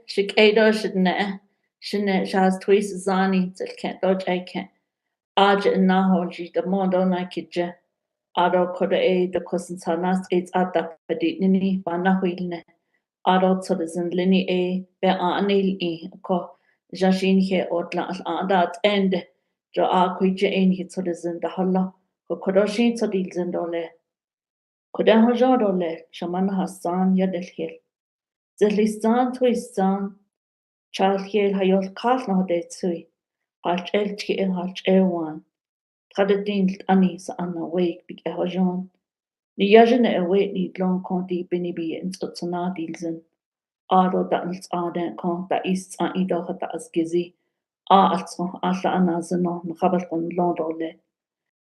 Shik Ado shine shas twis zani til kent dodge ken. Aj nahoji the mondo na kidje. Ado koda the cousins hanas it's at the peditini banahilne. Ado citizen lini be anil ko jashin he otla adat end. Jo a kuije hit citizen the holla. Ko kodoshin citizen dole. Koda hojadole shaman Hassan yadelhil. Zlistan twistan. Charhiel hayol kall na de tsui. Halt eltki halt ewan. Trade dint anis anna wake big ehojon. Ni yajene e wait ni long conti binibi in tsotsana dilzen. Ado dans aden kon da ist an idoch da as gizi. Also alla anna zeno mkhabal kon londole.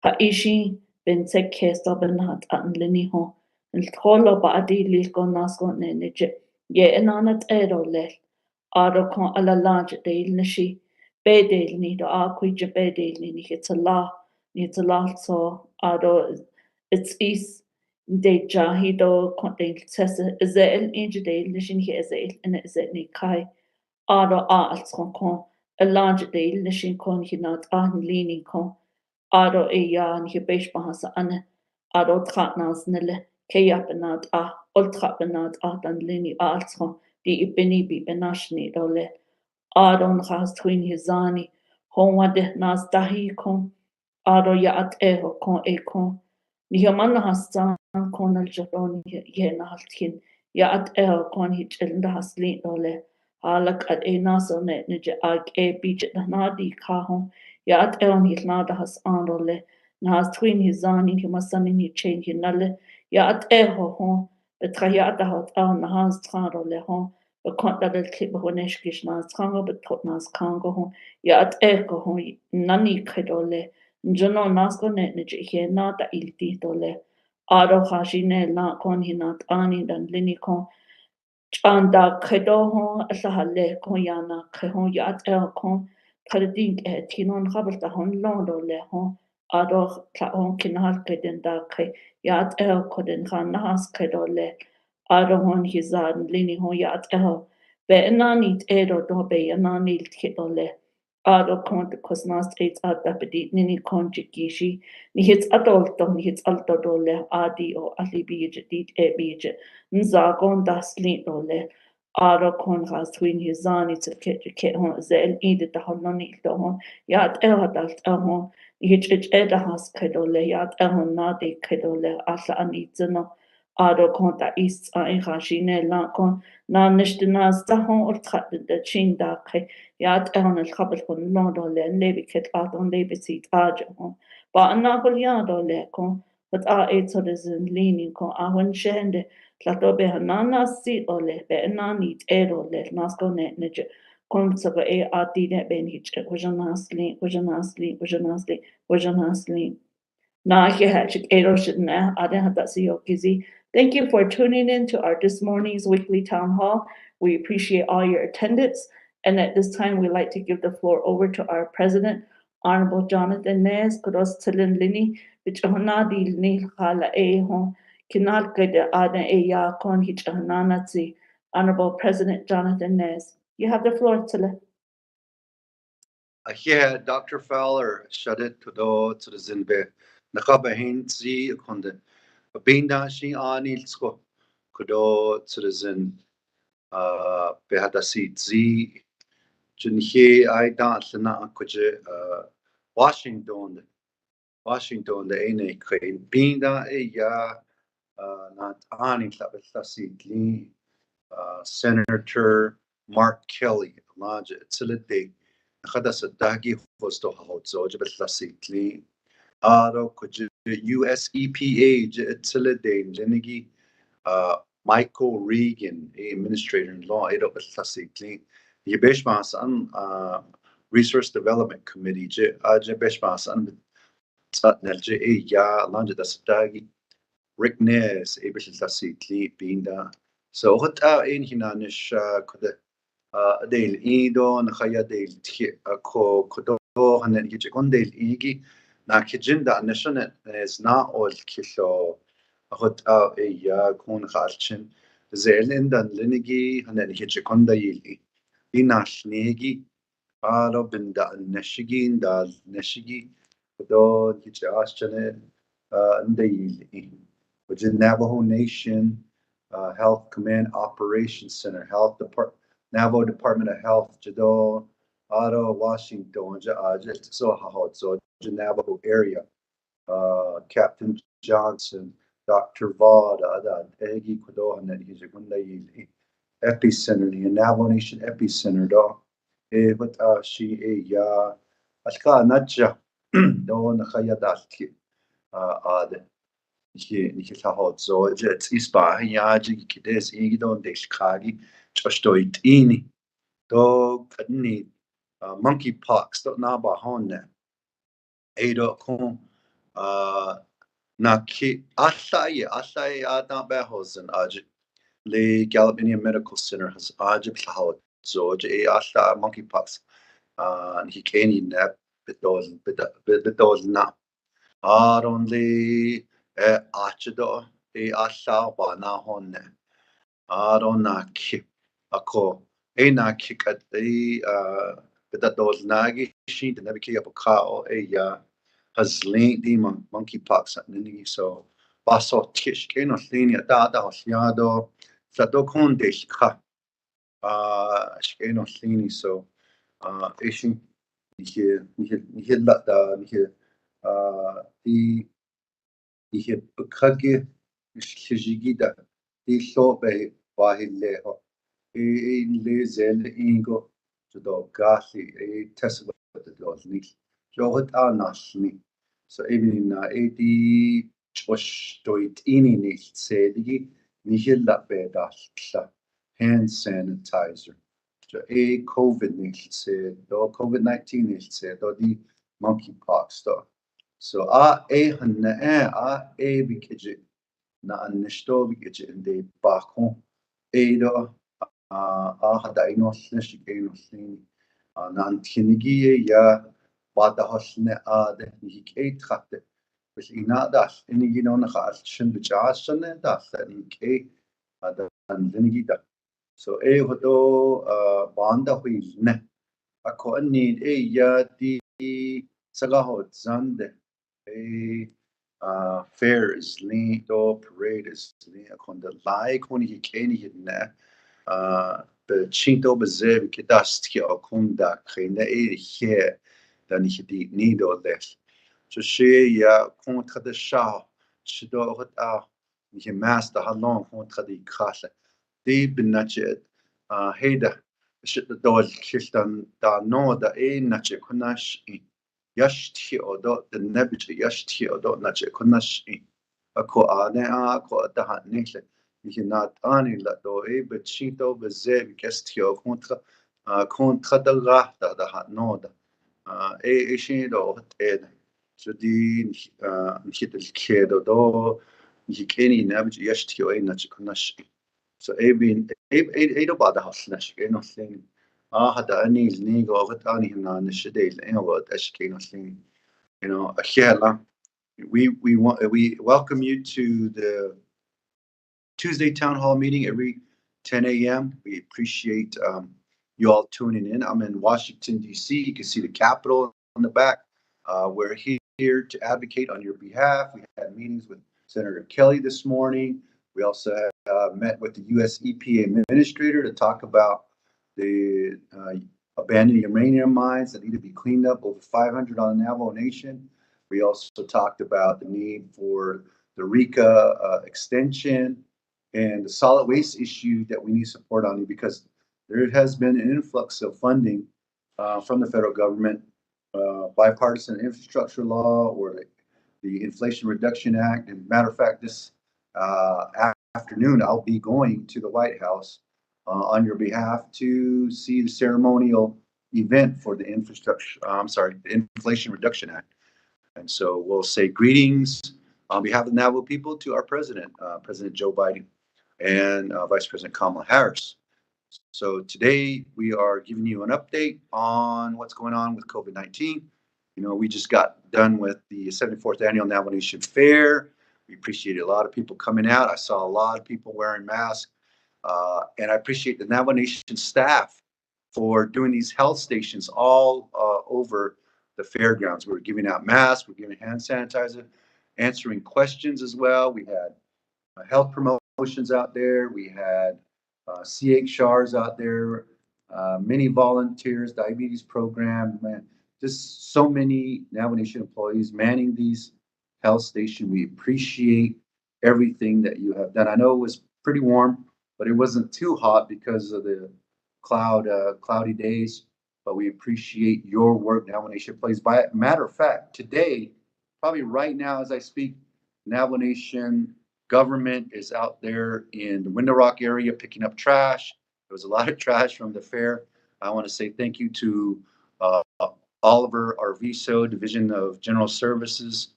Ha ishi ben sek kesto ben hat an lini ho. Il trollo ba adi lil kon nasko ne neje. Ye enanat edole. Ado kon ala lange deil nishi. Bedel ni do a kuije bedel ni it's a la so ado it's is de jahido kon de tesse ezel inje deil nishin hi ezel in ezel ni kai ado a als kon a lange deil nishin kon hi not an leaning kon ado e ya ni besh bahasa ane ado tratnas nille keyapenat a ultrapenat a dan lini als kon die ibini bi benashni dole Adon has twin hizani, homade nas dahi kon, ado ya at eho kon ekon. Nihaman hastan kon al jabon yen haltkin, ya at eho kon hit elnda haslin ole. Halak at e naso net nije ag e beach nadi kahon, ya at eon hit nada has andole. Nas twin hizani himasanin hi change hinale, ya at eho hon, betrayata hot an has trandole hon. Konta del clip honesh kishnas kango but potnas kango hon ya at eko hon nani kedole njono nasko net nje he na da ilti dole aro khashine na kon hinat ani dan lini kon chanda kedo hon asahalle kon yana khon ya at el kon khadin tinon khabal ta hon lon dole hon aro ta hon kinal keden da khe ya at el koden khan nas kedole aro hon hizan lini hon ya at el be ananit ero do be ananil kitole aro kont kosnas states at tapedi nini konjikishi ni hits adult ni hits alto dole adi o alibi jadid e bije nzagon das lin dole aro kon ras twin hizani to ke hon zel ide da hononi do hon yat el adult hon hit eda has kedole yat hon nadi kedole asa anitsno aro konta ist ein khashine la kon na nishte nas da hon or trat de chin da khe yat on el khabel kon no do le lebi ket at on lebi sit aj hon ba anna kol ya do le kon but a et so des leaning kon a hon shende la do be hanana sit ole be na nit ero le nas kon ne ne kon so e a ti ne ben hich ko janasli Na Hachik Ero Shidna, Aden Hadasio Gizi. Thank you for tuning in to our this morning's weekly town hall. We appreciate all your attendance. And at this time, we'd like to give the floor over to our president, Honorable Jonathan Nez, Kudos Tilin Lini, which Honadi Ni Hala Ehon, Kinal Gede Aden Eya Kon Hich Hananazi. Honorable President Jonathan Nez. You have the floor, Tile. Yeah, Dr. Fowler, Shadet Kudo to the Zinbe. Nakabahin Zi Konde. Binda Shi Anilsko Kudo to the Zin Behadasi Zi Junhe I dance na Kuje Washington the Ene Crane Binda ya not Anil Labasasi Senator Mark Kelly Laja Tilide Hadas Dagi Hosto Hotzo Jabasli Aro Kuj US EPA Tilide Lenigi Michael Regan, administrator in law, Edo Basli Yabeshmas an Resource Development Committee Jabeshmas an Satnel Ya Lanja Dasdagi Rick Nez Abishlasli Binda. So what in Hinanish could Dale Edo Nakaya Dale Ko Kodo and then Hijikondale Igi Nakijinda National is not all Kisho hot a ya kun harchin زين دان لنجي هنالك شكوندا يلي إناش نيجي aro binda nashigin da nashigi do kiche ashchane ndayili which is Navajo Nation Health Command Operations Center Navajo Department of Health jado aro Washington ja so hahot so Navajo area Captain Johnson Dr. Vauda da egi kudo hanet hijikundayili epicenter the Navajo Nation epicenter do but she ya ashka natja do na khaya dalki ad niki tahot so it's ispa ya ji kides igi don de shkagi chostoit ini do kadni monkeypox do na ba honne edo kon na ki asai ada ba hosen aj le Gallup Medical Center has ajib tahot so je asta monkeypox he kenny nap bedol na only achido asa bana honne aron na ki ako na kick at the bedol nagi she the nabiki apokao has linked the monkeypox at nini so baso tish keno linia da hosiado sato konde shika shkeno lini so Asian nije lada nije die nije bekage shijigida die sobe wahilleho le zel ingo do gasi tesla de dos ni johat anasni so even na di chosh doit ini nicht sedigi nije la bedas hand sanitizer COVID nicht se do COVID-19 nicht se do di monkeypox do so hanna bikije na annishto bikije inde bakon do hada inos nish inosini na antinigi ya bada hosne de hik khatte bis ina das inigi no na khas shin bichasne das ni hada antinigi da so hodo banda hui ne ako ni ya di sagahot zande fair is ni do parade is ni akon the lai koni hi keni ne be chinto bezev kedast ki akunda khine he dan ich di ni do les so she ya contre de sha shido hot ni master halon contre de krasse die benatchet heda shit the dol kistan da no da nache kunash yashti odo the nebich yashti odo nache kunash ako ane ko da hanle not ani la do bechito bezev kestio contra da rata da no da shi do ed so di hit el kedo do ni keni nebich yashti o nache kunash so do bada hasnash no thing hada ani ni go ani na nishidel what ashkeno thing we welcome you to the Tuesday town hall meeting every 10 a.m. We appreciate you all tuning in. I'm in Washington, D.C. You can see the Capitol on the back. We're here to advocate on your behalf. We had meetings with Senator Kelly this morning. We also met with the U.S. EPA administrator to talk about the abandoned uranium mines that need to be cleaned up, over 500 on the Navajo Nation. We also talked about the need for the RECA extension and the solid waste issue that we need support on because there has been an influx of funding from the federal government, bipartisan infrastructure law or the Inflation Reduction Act. And matter of fact, this afternoon, I'll be going to the White House on your behalf to see the ceremonial event for the the Inflation Reduction Act. And so we'll say greetings on behalf of the Navajo people to our president, President Joe Biden, and Vice President Kamala Harris. So today we are giving you an update on what's going on with COVID-19. We just got done with the 74th Annual Navajo Nation Fair. We appreciate a lot of people coming out. I saw a lot of people wearing masks. And I appreciate the Navajo Nation staff for doing these health stations all over the fairgrounds. We were giving out masks, we're giving hand sanitizer, answering questions as well. We had health promotions out there. We had CHRs out there, many volunteers, diabetes program, man, just so many Navajo Nation employees manning these health stations. We appreciate everything that you have done. I know it was pretty warm, but it wasn't too hot because of the cloudy days. But we appreciate your work, Navajo Nation employees. By matter of fact, today, probably right now as I speak, Navajo Nation government is out there in the Window Rock area picking up trash. There was a lot of trash from the fair. I want to say thank you to Oliver Arviso, Division of General Services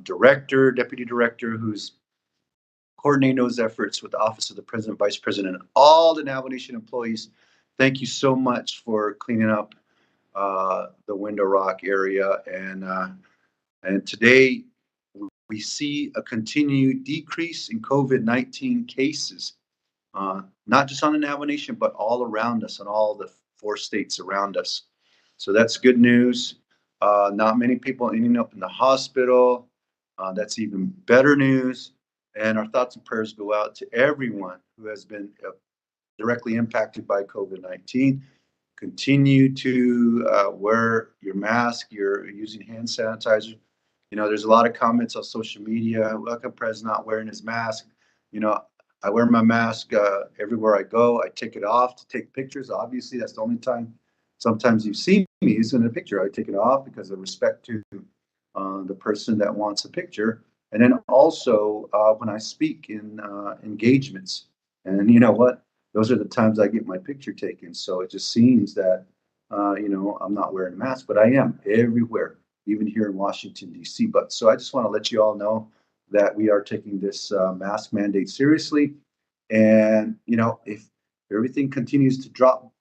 Director, Deputy Director, who's coordinating those efforts with the Office of the President, Vice President, and all the Navajo Nation employees. Thank you so much for cleaning up the Window Rock area. And today, we see a continued decrease in COVID-19 cases, not just on the Navajo Nation, but all around us, and all the 4 states around us. So that's good news. Not many people ending up in the hospital. That's even better news. And our thoughts and prayers go out to everyone who has been directly impacted by COVID-19. Continue to wear your mask, you're using hand sanitizer. You know, there's a lot of comments on social media. Look at President not wearing his mask. You know, I wear my mask everywhere I go. I take it off to take pictures. Obviously, that's the only time sometimes you see me using a picture. I take it off because of respect to the person that wants a picture. And then also when I speak in engagements. And you know what? Those are the times I get my picture taken. So it just seems that, you know, I'm not wearing a mask, but I am everywhere, even here in Washington, D.C. But so I just want to let you all know that we are taking this mask mandate seriously. And, you know, if everything continues to drop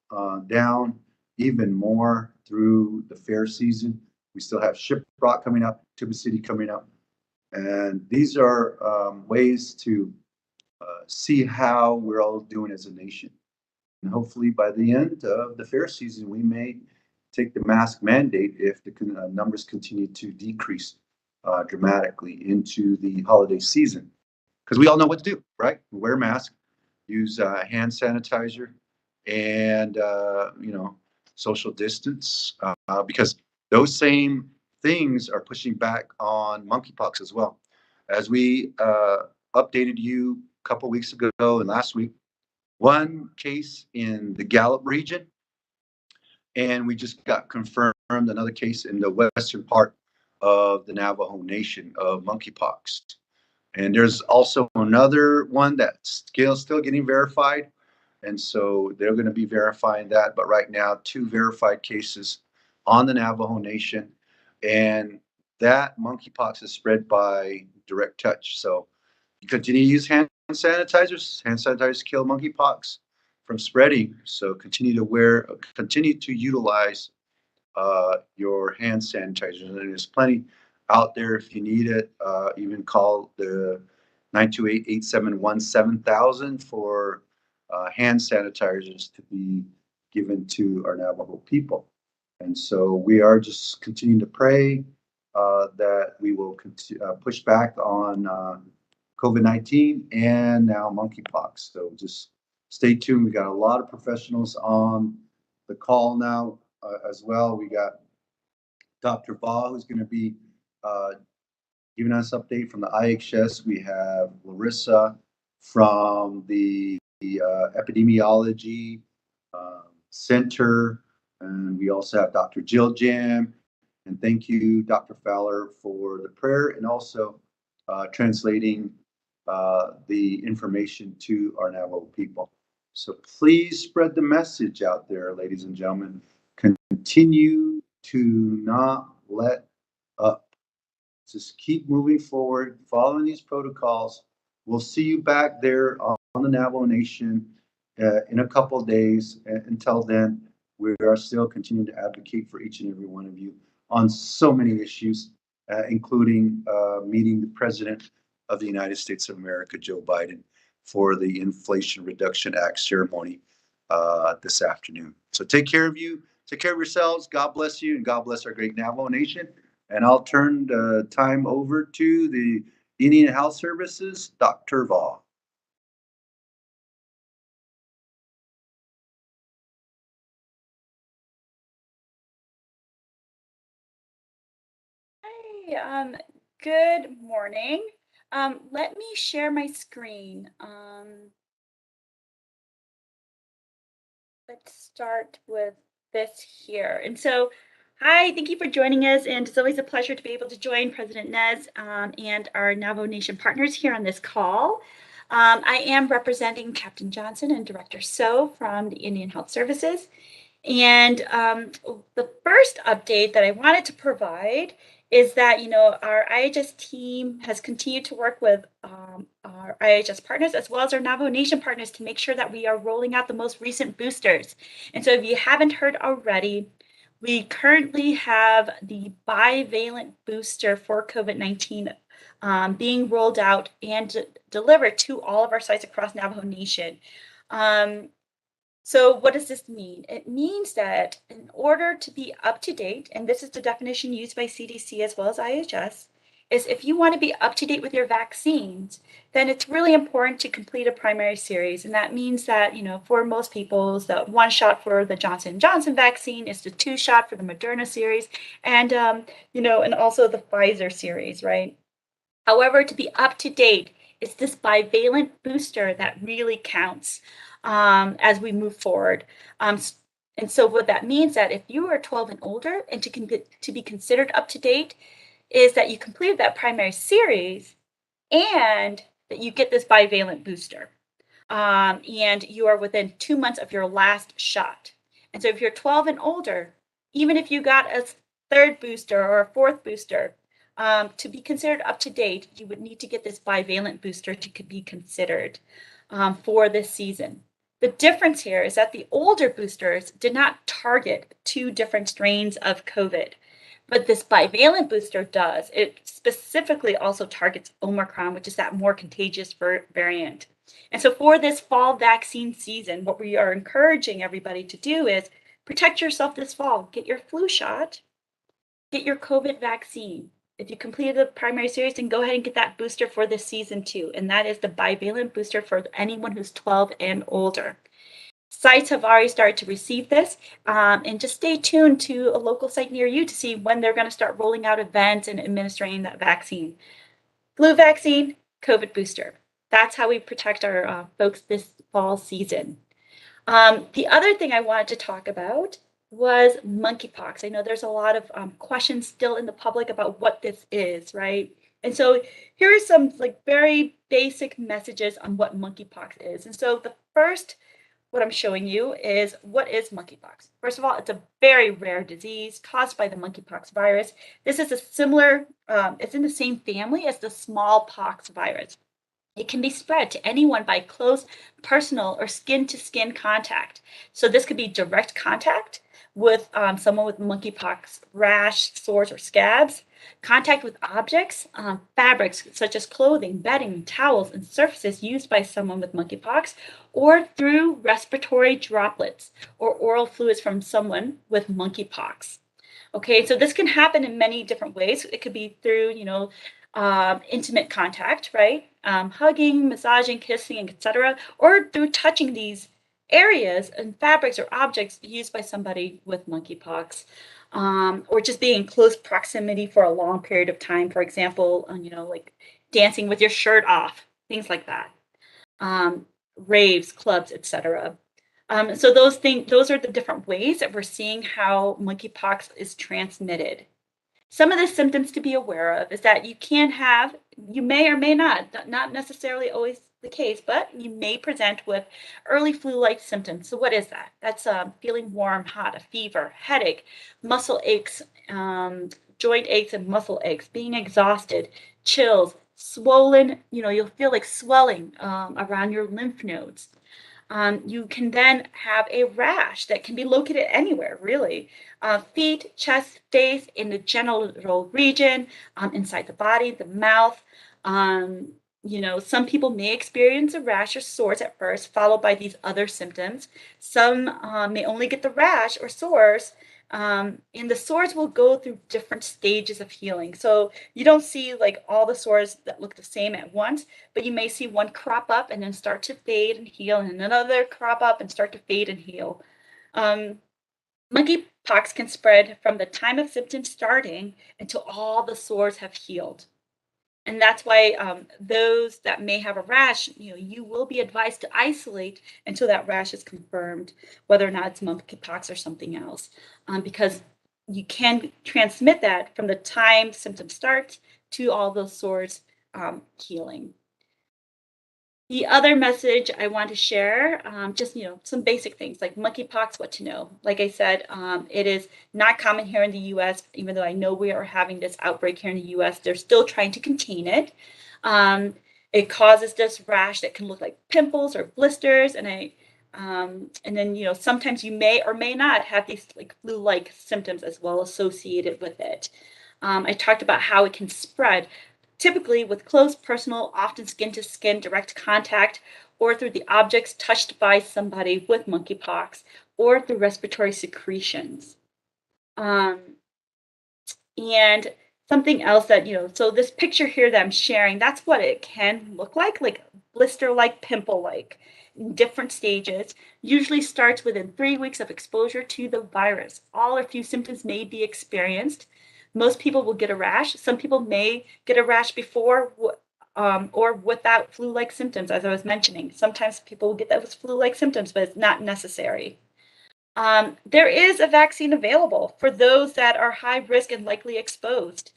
down even more through the fair season, we still have Shiprock coming up, Tuba City coming up. And these are ways to see how we're all doing as a nation. And hopefully by the end of the fair season, we may take the mask mandate if the numbers continue to decrease dramatically into the holiday season. Because we all know what to do, right? Wear a mask, use hand sanitizer, and you know, social distance, because those same things are pushing back on monkeypox as well. As we updated you a couple weeks ago and last week, 1 case in the Gallup region, and we just got confirmed another case in the western part of the Navajo Nation of monkeypox. And there's also another one that's still getting verified. And so they're going to be verifying that. But right now, 2 verified cases on the Navajo Nation. And that monkeypox is spread by direct touch. So you continue to use hand sanitizers. Hand sanitizers kill monkeypox from spreading. So continue to utilize your hand sanitizers. And there's plenty out there if you need it. Even call the 928-871-7000 for hand sanitizers to be given to our Navajo people. And so we are just continuing to pray that we will push back on COVID-19 and now monkeypox. So just stay tuned. We got a lot of professionals on the call now as well. We got Dr. Baugh, who's going to be giving us an update from the IHS. We have Larissa from the Epidemiology Center, and we also have Dr. Jill Jam. And thank you, Dr. Fowler, for the prayer and also translating the information to our Navajo people. So please spread the message out there, ladies and gentlemen. Continue to not let up. Just keep moving forward, following these protocols. We'll see you back there on the Navajo Nation in a couple of days. Until then, we are still continuing to advocate for each and every one of you on so many issues, including meeting the President of the United States of America, Joe Biden, for the Inflation Reduction Act ceremony this afternoon. So take care of you. Take care of yourselves. God bless you, and God bless our great Navajo Nation. And I'll turn the time over to the Indian Health Services, Dr. Vaugh. Hi, good morning. Let me share my screen. Let's start with this here. And so, hi, thank you for joining us. And it's always a pleasure to be able to join President Nez and our Navajo Nation partners here on this call. I am representing Captain Johnson and Director So from the Indian Health Services. And the first update that I wanted to provide is that, our IHS team has continued to work with our IHS partners as well as our Navajo Nation partners to make sure that we are rolling out the most recent boosters. And so if you haven't heard already, we currently have the bivalent booster for COVID-19 being rolled out and delivered to all of our sites across Navajo Nation. So what does this mean? It means that in order to be up to date, and this is the definition used by CDC as well as IHS, is if you want to be up to date with your vaccines, then it's really important to complete a primary series. And that means that, for most people, the 1 shot for the Johnson & Johnson vaccine is the 2 shot for the Moderna series, and, and also the Pfizer series, right? However, to be up to date, it's this bivalent booster that really counts as we move forward. And so what that means that if you are 12 and older and to be considered up to date is that you completed that primary series and that you get this bivalent booster. And you are within 2 months of your last shot. And so if you're 12 and older, even if you got a third booster or a fourth booster, to be considered up to date, you would need to get this bivalent booster to be considered for this season. The difference here is that the older boosters did not target 2 different strains of COVID, but this bivalent booster does. It specifically also targets Omicron, which is that more contagious variant. And so for this fall vaccine season, what we are encouraging everybody to do is protect yourself this fall. Get your flu shot, get your COVID vaccine. If you completed the primary series, then go ahead and get that booster for this season too. And that is the bivalent booster for anyone who's 12 and older. Sites have already started to receive this, and just stay tuned to a local site near you to see when they're going to start rolling out events and administering that vaccine. Flu vaccine, COVID booster. That's how we protect our folks this fall season. The other thing I wanted to talk about was monkeypox. I know there's a lot of questions still in the public about what this is, right? And so here are some very basic messages on what monkeypox is. And so the first, what I'm showing you is what is monkeypox. First of all, it's a very rare disease caused by the monkeypox virus. This is a similar, it's in the same family as the smallpox virus. It can be spread to anyone by close personal or skin-to-skin contact. So this could be direct contact with someone with monkeypox rash, sores, or scabs, contact with objects, fabrics such as clothing, bedding, towels, and surfaces used by someone with monkeypox, or through respiratory droplets or oral fluids from someone with monkeypox. Okay, so this can happen in many different ways. It could be through, intimate contact, right? Hugging, massaging, kissing, etc., or through touching these areas and fabrics or objects used by somebody with monkeypox, or just being in close proximity for a long period of time. For example, like dancing with your shirt off, things like that. Raves, clubs, etc. So those are the different ways that we're seeing how monkeypox is transmitted. Some of the symptoms to be aware of is that you may or may not necessarily always the case, but you may present with early flu-like symptoms. So what is that? That's feeling warm, hot, a fever, headache, muscle aches, joint aches and muscle aches, being exhausted, chills, swollen, you'll feel like swelling around your lymph nodes. You can then have a rash that can be located anywhere, really. Feet, chest, face, in the genital region, inside the body, the mouth. Some people may experience a rash or sores at first, followed by these other symptoms. Some may only get the rash or sores, and the sores will go through different stages of healing. So you don't see like all the sores that look the same at once, but you may see one crop up and then start to fade and heal, and another crop up and start to fade and heal. Monkeypox can spread from the time of symptoms starting until all the sores have healed. And that's why those that may have a rash, you will be advised to isolate until that rash is confirmed, whether or not it's monkeypox or something else, because you can transmit that from the time symptoms start to all those sores healing. The other message I want to share, just some basic things like monkeypox, what to know. Like I said, it is not common here in the U.S. Even though I know we are having this outbreak here in the U.S., they're still trying to contain it. It causes this rash that can look like pimples or blisters, and then sometimes you may or may not have these like flu-like symptoms as well associated with it. I talked about how it can spread, typically with close, personal, often skin-to-skin direct contact, or through the objects touched by somebody with monkeypox, or through respiratory secretions. And something else that, so this picture here that I'm sharing, that's what it can look like blister-like, pimple-like, in different stages. Usually starts within 3 weeks of exposure to the virus. All or few symptoms may be experienced. Most people will get a rash. Some people may get a rash before or without flu-like symptoms, as I was mentioning. Sometimes people will get those flu-like symptoms, but it's not necessary. There is a vaccine available for those that are high risk and likely exposed.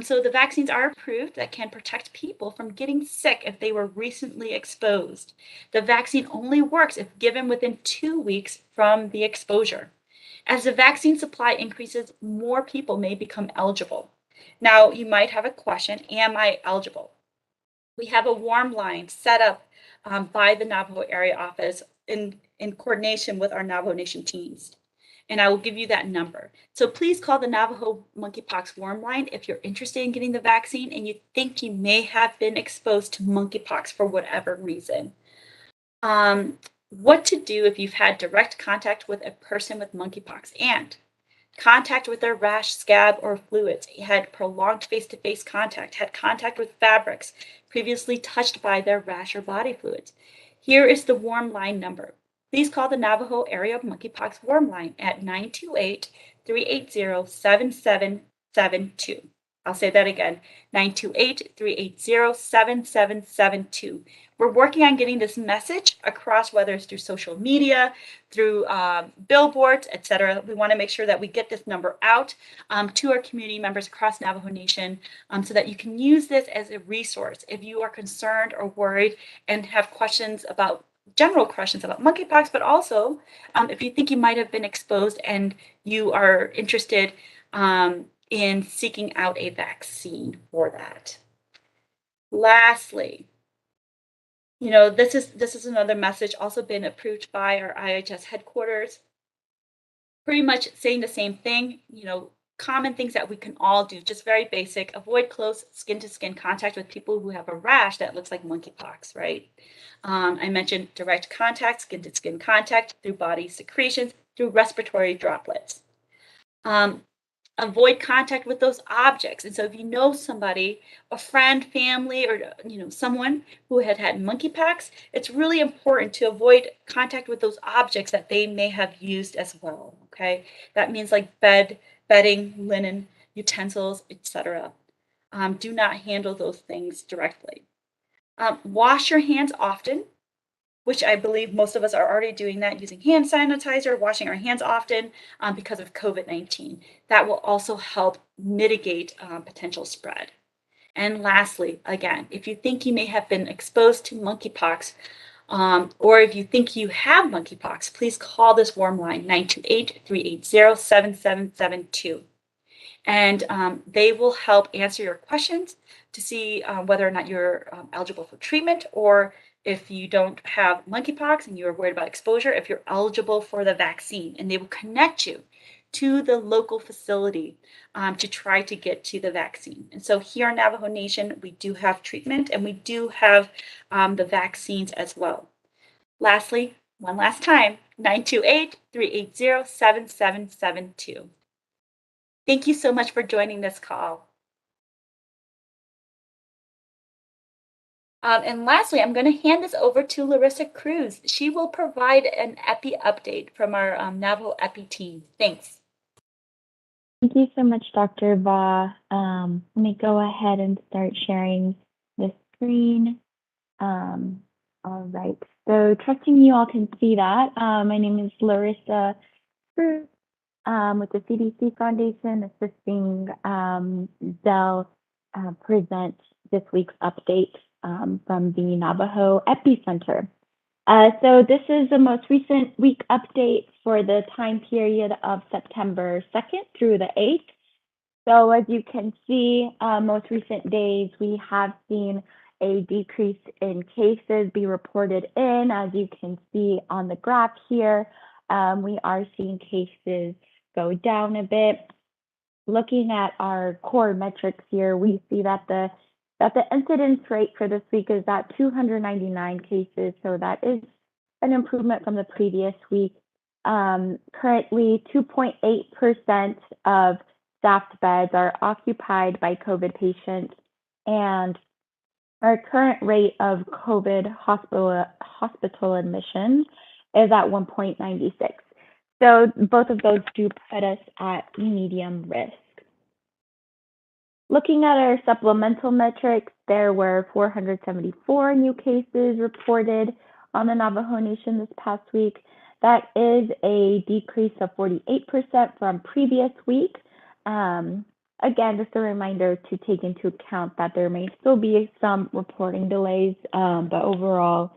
So the vaccines are approved that can protect people from getting sick if they were recently exposed. The vaccine only works if given within 2 weeks from the exposure. As the vaccine supply increases, more people may become eligible. Now, you might have a question, am I eligible? We have a warm line set up by the Navajo area office in coordination with our Navajo Nation teams. And I will give you that number. So please call the Navajo Monkeypox Warm Line if you're interested in getting the vaccine and you think you may have been exposed to monkeypox for whatever reason. What to do if you've had direct contact with a person with monkeypox and contact with their rash, scab, or fluids, had prolonged face-to-face contact, had contact with fabrics previously touched by their rash or body fluids. Here is the warm line number. Please call the Navajo Area Monkeypox Warm Line at 928-380-7772. I'll say that again, 928-380-7772. We're working on getting this message across, whether it's through social media, through billboards, etc. We want to make sure that we get this number out to our community members across Navajo Nation so that you can use this as a resource if you are concerned or worried and have general questions about monkeypox, but also if you think you might have been exposed and you are interested in seeking out a vaccine for that. Lastly, this is another message also been approved by our IHS headquarters. Pretty much saying the same thing, common things that we can all do, just very basic. Avoid close skin-to-skin contact with people who have a rash that looks like monkeypox, right? I mentioned direct contact, skin-to-skin contact through body secretions, through respiratory droplets. Avoid contact with those objects. And so if you know somebody, a friend, family, or someone who had monkeypox, it's really important to avoid contact with those objects that they may have used as well. Okay, that means like bedding, linen, utensils, etc. Do not handle those things directly. Wash your hands often, which I believe most of us are already doing that, using hand sanitizer, washing our hands often because of COVID-19. That will also help mitigate potential spread. And lastly, again, if you think you may have been exposed to monkeypox, or if you think you have monkeypox, please call this warm line, 928-380-7772. And they will help answer your questions to see whether or not you're eligible for treatment, or if you don't have monkeypox and you're worried about exposure, if you're eligible for the vaccine. And they will connect you to the local facility to try to get to the vaccine. And so here in Navajo Nation, we do have treatment and we do have the vaccines as well. Lastly, one last time, 928-380-7772. Thank you so much for joining this call. And lastly, I'm going to hand this over to Larissa Cruz. She will provide an EPI update from our Navajo EPI team. Thanks. Thank you so much, Dr. Va. Let me go ahead and start sharing the screen. All right, so trusting you all can see that. My name is Larissa Cruz with the CDC Foundation, assisting Dell present this week's update from the Navajo Epicenter. So this is the most recent week update for the time period of September 2nd through the 8th. So as you can see, most recent days, we have seen a decrease in cases be reported in. As you can see on the graph here, we are seeing cases go down a bit. Looking at our core metrics here, we see that the incidence rate for this week is at 299 cases. So that is an improvement from the previous week. Currently, 2.8% of staffed beds are occupied by COVID patients, and our current rate of COVID hospital admissions is at 1.96. So both of those do put us at medium risk. Looking at our supplemental metrics, there were 474 new cases reported on the Navajo Nation this past week. That is a decrease of 48% from previous week. Again, just a reminder to take into account that there may still be some reporting delays, but overall,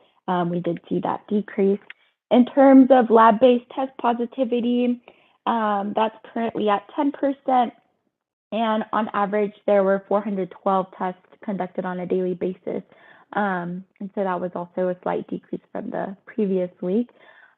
we did see that decrease. In terms of lab-based test positivity, that's currently at 10%. And on average, there were 412 tests conducted on a daily basis. And so that was also a slight decrease from the previous week.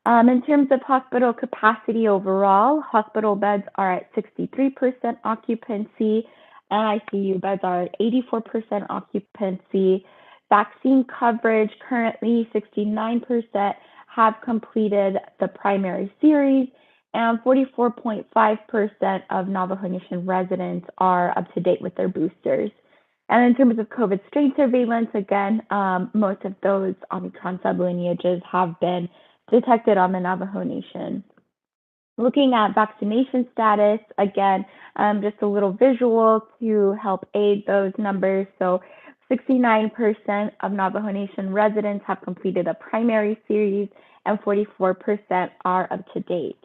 In terms of hospital capacity overall, hospital beds are at 63% occupancy, and ICU beds are at 84% occupancy. Vaccine coverage, currently 69% have completed the primary series, and 44.5% of Navajo Nation residents are up to date with their boosters. And in terms of COVID strain surveillance, again, most of those Omicron sublineages have been detected on the Navajo Nation. Looking at vaccination status, again, just a little visual to help aid those numbers. So 69% of Navajo Nation residents have completed a primary series and 44% are up to date.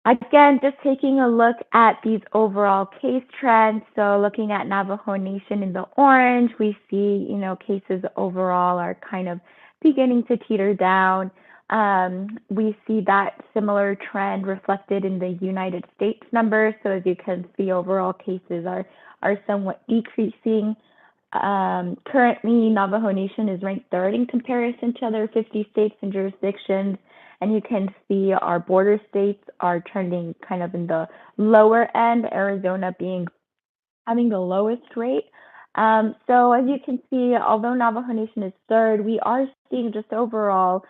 Again, just taking a look at these overall case trends. So looking at Navajo Nation in the orange, we see, cases overall are kind of beginning to teeter down. We see that similar trend reflected in the United States numbers. So as you can see, overall cases are somewhat decreasing. Currently, Navajo Nation is ranked third in comparison to other 50 states and jurisdictions. And you can see our border states are trending kind of in the lower end, Arizona having the lowest rate. So as you can see, although Navajo Nation is third, we are seeing just overall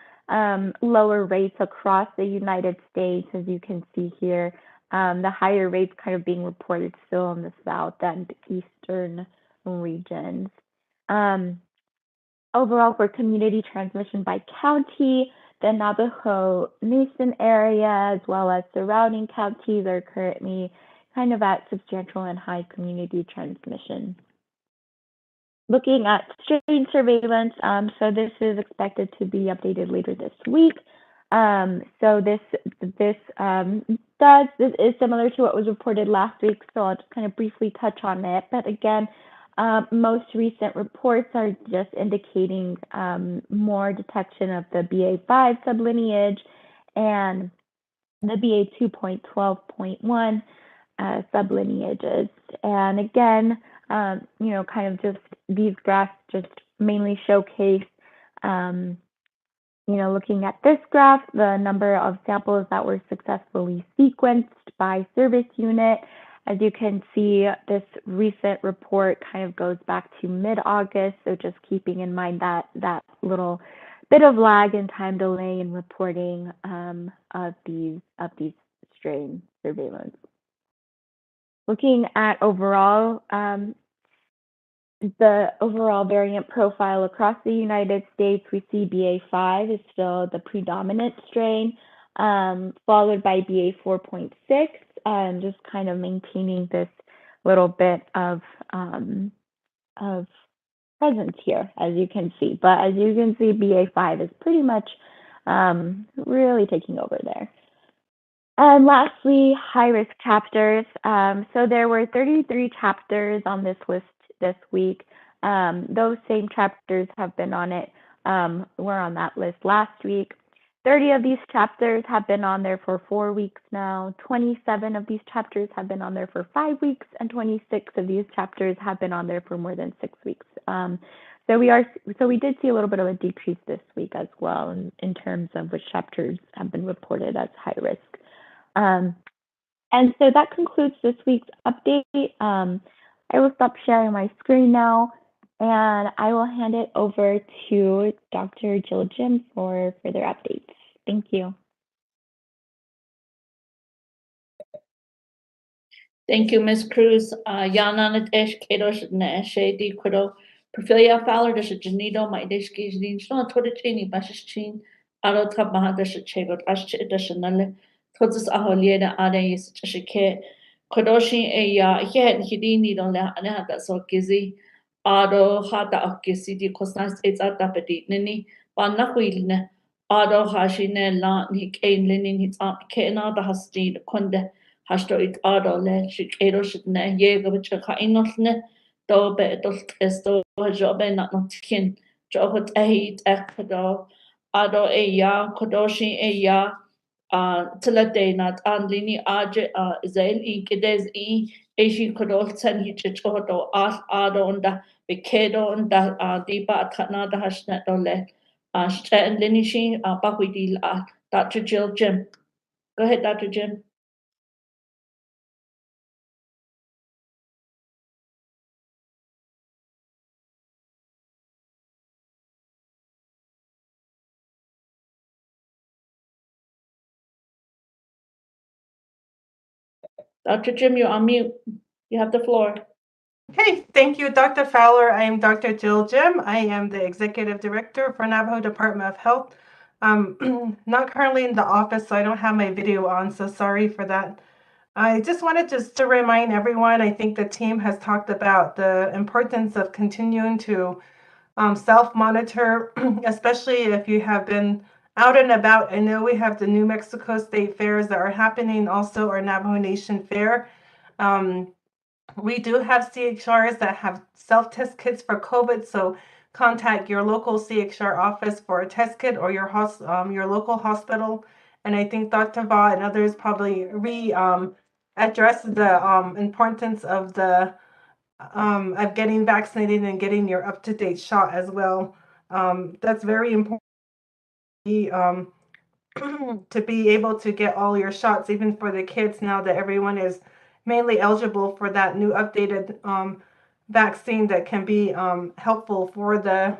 lower rates across the United States. As you can see here, the higher rates kind of being reported still in the south and eastern regions. Overall, for community transmission by county, the Navajo Nation area, as well as surrounding counties, are currently kind of at substantial and high community transmission. Looking at strain surveillance, so this is expected to be updated later this week. So this is similar to what was reported last week, so I'll just kind of briefly touch on it. But again, most recent reports are just indicating more detection of the BA5 sublineage and the BA2.12.1 sublineages. And again, kind of just these graphs just mainly showcase looking at this graph, the number of samples that were successfully sequenced by service unit. As you can see, this recent report kind of goes back to mid-August, so just keeping in mind that little bit of lag and time delay in reporting of these strain surveillance. Looking at overall, the overall variant profile across the United States, we see BA.5 is still the predominant strain, followed by BA.4.6, just kind of maintaining this little bit of presence here, as you can see. But as you can see, BA.5 is pretty much really taking over there. And lastly, high-risk chapters. So there were 33 chapters on this list this week. Those same chapters have been on it, were on that list last week. 30 of these chapters have been on there for 4 weeks now. 27 of these chapters have been on there for 5 weeks, and 26 of these chapters have been on there for more than 6 weeks. So we did see a little bit of a decrease this week as well in terms of which chapters have been reported as high risk. And so that concludes this week's update. I will stop sharing my screen now, and I will hand it over to Dr. Jill Jim for further updates. Thank you. Thank you, Ms. Cruz. Yana Nadesh Kedosh Shady Kudo, Perfilia Fowler, the Janido, my dish gizin, not to the chini, Bashichin, Alota Bahadash Chagot, Ash Editionale, Totus Aholieda Ade is Chashike, Kodoshi Eya, yet Hidini don't let Anada so gizzy, Ado Hada of Gisidi, Cosnas, it's at Dapati, Nini, Banaquilne, Ado Hashine, La, Nick Ain Linin, his aunt Kena, the Hasti, the Conde. Hastoid adole shikero yega bchaka inolne do be dolt esto jobe not kin jobot ehit ekdo ado eya kodoshi eya tilade not anlini aje zel inkides eshi kodol sen hichodo ado onda bekedo onda diba atna da hashnet dole and linishi bakwidil Dr. Jill Jim. Go ahead, Dr. Jim. Dr. Jim, you're on mute. You have the floor. Okay, thank you, Dr. Fowler. I am Dr. Jill Jim. I am the Executive Director for Navajo Department of Health. Not currently in the office, so I don't have my video on, so sorry for that. I just wanted to remind everyone, I think the team has talked about the importance of continuing to self-monitor, especially if you have been out and about. I know we have the New Mexico State Fairs that are happening, also our Navajo Nation Fair. We do have CHRs that have self-test kits for COVID, so contact your local CHR office for a test kit or your local hospital. And I think Dr. Va and others probably address the importance of getting vaccinated and getting your up-to-date shot as well. That's very important to be able to get all your shots, even for the kids, now that everyone is mainly eligible for that new updated vaccine that can be helpful for the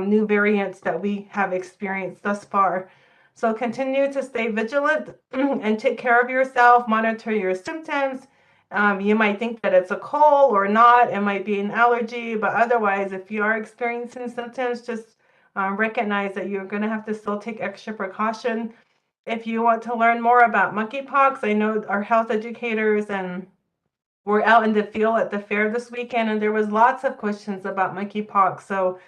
new variants that we have experienced thus far. So continue to stay vigilant and take care of yourself, monitor your symptoms. You might think that it's a cold or not, it might be an allergy, but otherwise, if you are experiencing symptoms, just recognize that you're going to have to still take extra precaution. If you want to learn more about monkeypox, I know our health educators and we're out in the field at the fair this weekend, and there was lots of questions about monkeypox. So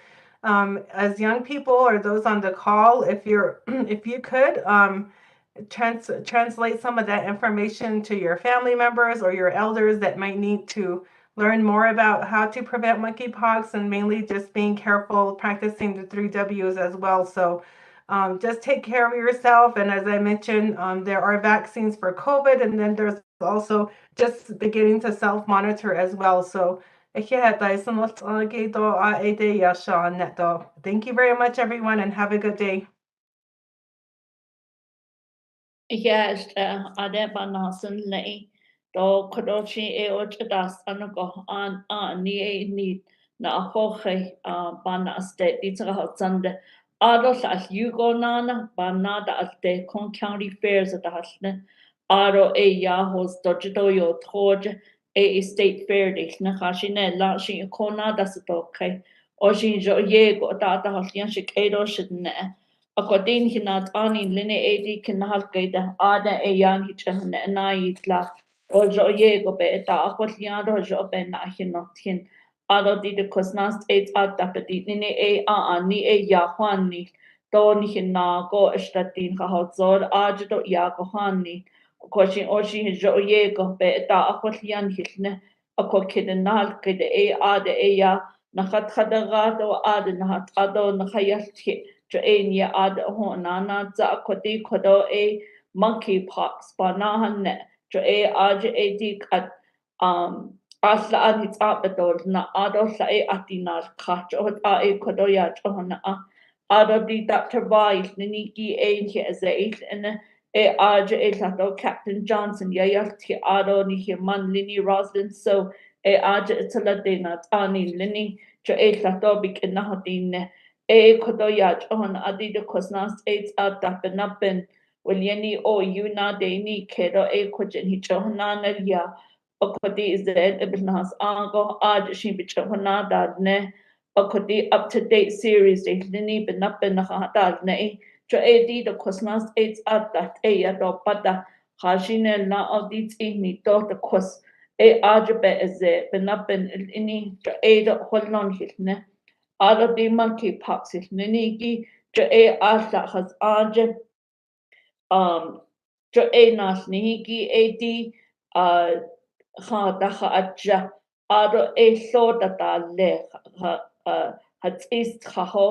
as young people or those on the call, if you could translate some of that information to your family members or your elders that might need to learn more about how to prevent monkeypox, and mainly just being careful, practicing the 3 W's as well. So just take care of yourself. And as I mentioned, there are vaccines for COVID, and then there's also just beginning to self-monitor as well. So thank you very much, everyone, and have a good day. Yes, adeba nasan lei do kodochi e ochadas anago an ni ni na hoche bana state di traha zande ados as yugo nana banada as de con county fairs at the hasne aro e yahos dojito yo toj e state fair di na hashine la shi kona das to kai o shi jo ye go ta haslian shi kedo shidne According to not only line AD can halkeda ada a young hitchen naitla or joyego beta aquatiado jobe nachinotin ado di de cosnas eight at tapeti line a ni e yahuani doni hina go estatin hahozor ajo yagohani Koshi oshi joyego beta aquatian hitne a cockid nalkid a ada e ya Nahat hadagado ad nahat ado nahayat Joania ad honana za kodi kodo e monkeypox banahan jo e aj e dik at asla an hits abedol na ado sa e atinar ka jo a e kodo ya johana ado di Dr. Weiss niniki e hi as e aj e lato Captain Johnson ya yalti ado ni hi man lini Roslyn so e aj italadina tani lini jo e lato bik inahodine e kodoyaj on adida kosnas aids at dapenapin Williani o yuna de ni kedo e kojin hi johana ya o kodi is the ibnas ango aj shi bichona dadne o kodi up to date series de lini benapin na ne jo e di the kosnas aids at that e ya do pada hajine na of these ni do the kos e ajabe is it benapin ini jo e do holnon hitne out of the monkeypox is ninigi jo e asa has age jo e nas nihigi e di ha dacha adja ado e so da le hat is traho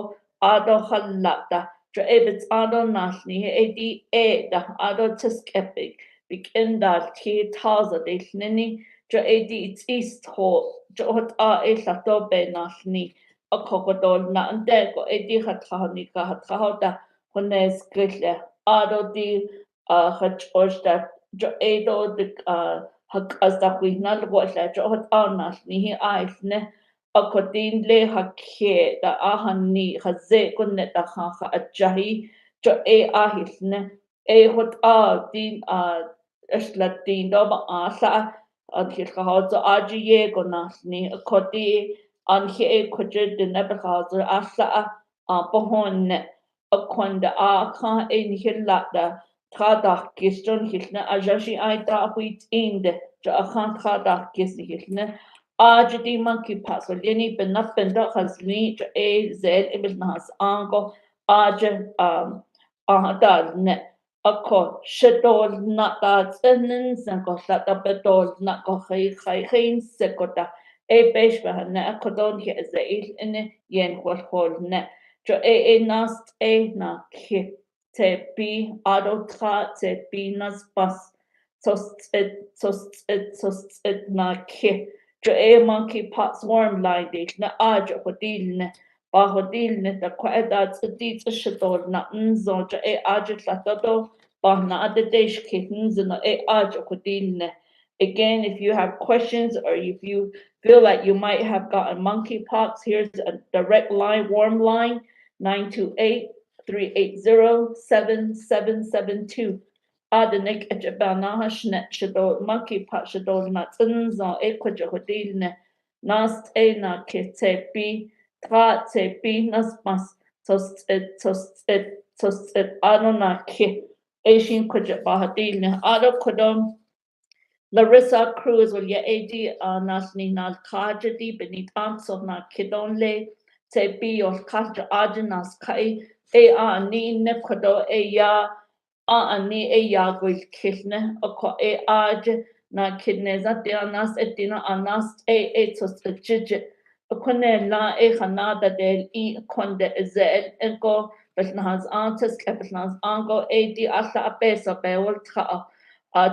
ado halata jo e bits ado nas ni e di e da ado tiskepig begin da ti taza de nini jo e di it's east ho jo hat e sato be nas ni a cogodol na an dego e di hatahani ka hatahota hones grisle ado di hat osta jo edo de hak as da na go la jo hat anas ni hi ais ne a codin le hakke da ahani haze kunne da ha ajahi jo e ahis ne e hot din eslatin do ba asa an hilka hot aji ye go nas ni a codi an he kujid de nebehazer asa a bohon a konda a ka in hillada tradach giston hilne a jashi aita huit inde ja a kan tradach gis hilne a di monkey pass wel yeni benappen da hasni ja e zel ibn has ango a a dal ne ako shedol na da tsenen san ko sa da bedol na ko khay sekota e besh ne akodon hi as il in yen hol ne jo e nast e na ki te bi ado tra te bi nas bas sos na ki jo e monkey pots warm line de na ajo hodil ne ba hodil ne da kwa da tsi shidol na nzo jo e ajo tlatado ba na ade desh kittens na e ajo hodil ne again if you have questions or if you feel like you might have gotten monkeypox, here's a direct line, warm line, 928-380-7772. Adanik ejabana hashnet shado monkeypox shado natanzon ekwaja hodilne nast e na kete bi tra te bi nasmas tost anona ki Asian kwaja bahadilne ado kodom Larissa Cruz will ye AD nasni na kajadi benit amso na kidonle te bi of kaja ajanas kai ni nekodo ya ni ya gwil kilne o aj na kidneza dianas etina anas tos jije kone la hanada del konde ezel enko besnahas antes kepesnahas ango di asa apesa bewol tra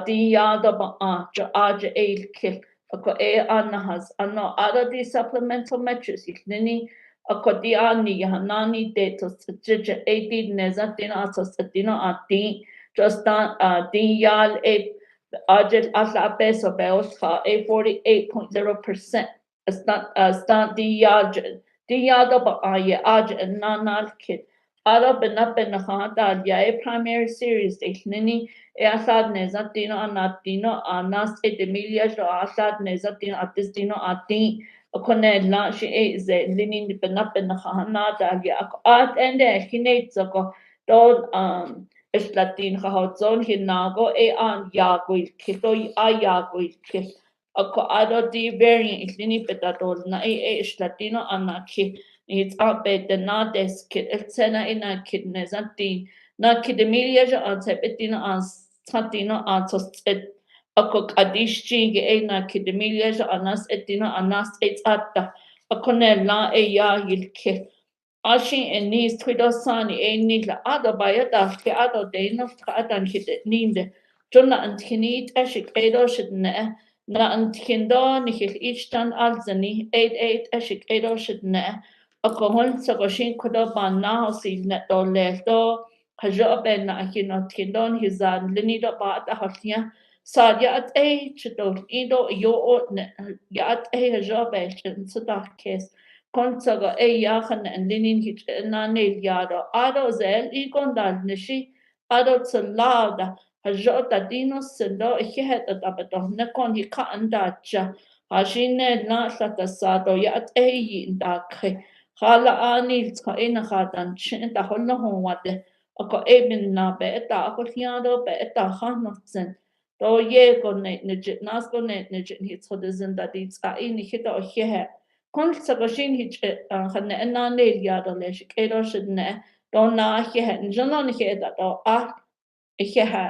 di yada ba jo aja eil kil ako anahas ano ada di supplemental metrics nini ako di ani hanani de to jija di neza dina atos dina ati just diyal ajit asla peso beosha 48.0%. Stan diyado ba aye aj nanal kit. Ara benapena ya primary series nini e asad nezatino anatino anas epidemiology asad nezatino atistino atin kone la shi ze lini benapena ya at ende kinate zako don es latin zon hinago e an yaguil kito ayaguil kit ako ado di variant lini petadol na es latino anaki it's up at the not des kid sena ina kidness anti na kidemilia an sepetina an satino an tostet akok adishing e na kidemilia anas etina anas it's atta akonella e ya yilke Ashin and knees twido sani e nila ado bayada ke ado de no adan hit ninde jonna antinit ashik edo shidne na antindo nihil ichtan alzani 88 ashik edo shidne alcohol sagoshin kodo ban na hosil net do leto hajo ben na akino tindon hizan linido ba ta hatia sad ya at e chito ido yo ya at e hajo ben sada kes konsaga e yahan and linin hit na ne yado ado zel ikondal nishi ado tsalada hajota dino sendo ihet atabato nekon hika andacha hashine na satasado ya at e yindakhe hala anil tsa ina hatan chin ta hono honwate ako ebin na beta ako hiado beta hanotsen do ye ko ne nijit nas ko ne nijit hit so de zinda dit sa ini hita o hehe kon sa ko shin hit hanne na ne yado le shik edo shidne do na hehe njano ni heta do a hehe